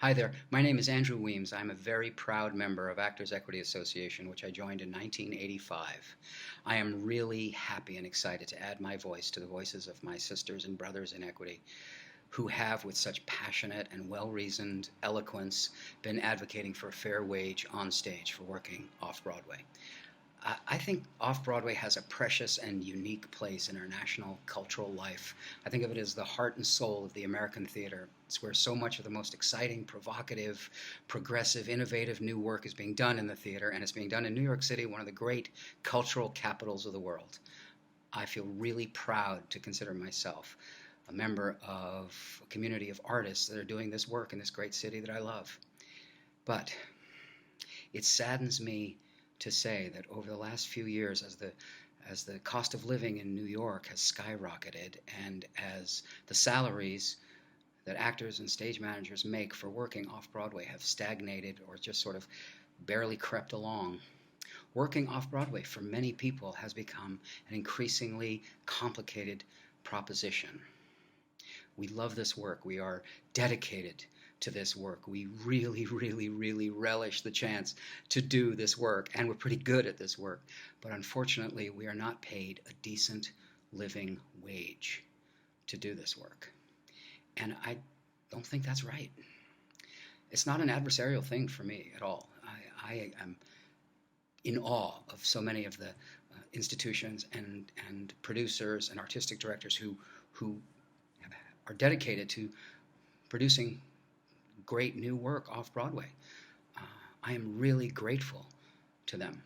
Hi there. My name is Andrew Weems. I'm a very proud member of Actors Equity Association, which I joined in 1985. I am really happy and excited to add my voice to the voices of my sisters and brothers in equity who have, with such passionate and well-reasoned eloquence, been advocating for a fair wage on stage for working off-Broadway. I think off-Broadway has a precious and unique place in our national cultural life. I think of it as the heart and soul of the American theater. It's where so much of the most exciting, provocative, progressive, innovative new work is being done in the theater, and it's being done in New York City, one of the great cultural capitals of the world. I feel really proud to consider myself a member of a community of artists that are doing this work in this great city that I love. But it saddens me to say that over the last few years, as the cost of living in New York has skyrocketed, and as the salaries that actors and stage managers make for working off-Broadway have stagnated or just sort of barely crept along, working off-Broadway for many people has become an increasingly complicated proposition. We love this work. We are dedicated to this work. We really, really, really relish the chance to do this work, and we're pretty good at this work. But unfortunately, we are not paid a decent living wage to do this work. And I don't think that's right. It's not an adversarial thing for me at all. I am in awe of so many of the institutions and producers and artistic directors who are dedicated to producing great new work off-Broadway. I am really grateful to them.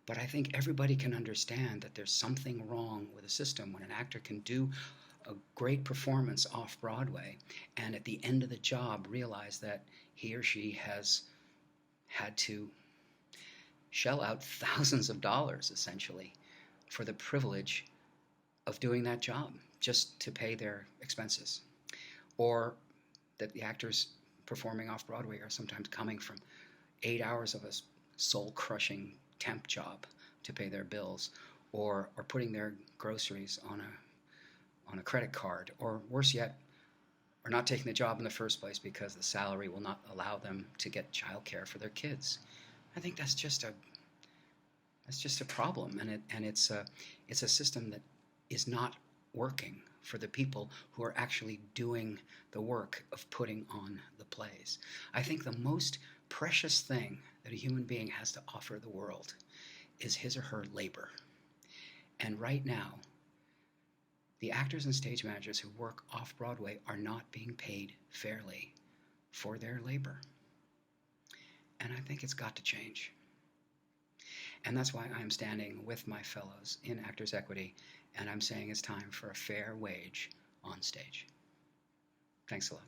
But I think everybody can understand that there's something wrong with a system when an actor can do a great performance off-Broadway and at the end of the job realize that he or she has had to shell out thousands of dollars, essentially, for the privilege of doing that job just to pay their expenses. Or that the actors performing off-Broadway are sometimes coming from 8 hours of a soul-crushing temp job to pay their bills, or are putting their groceries on a credit card, or worse yet, are not taking the job in the first place because the salary will not allow them to get childcare for their kids. I think that's just a problem, and it's a system that is not working for the people who are actually doing the work of putting on the plays. I think the most precious thing that a human being has to offer the world is his or her labor. And right now, the actors and stage managers who work off-Broadway are not being paid fairly for their labor. And I think it's got to change. And that's why I'm standing with my fellows in Actors Equity, and I'm saying it's time for a fair wage on stage. Thanks a lot.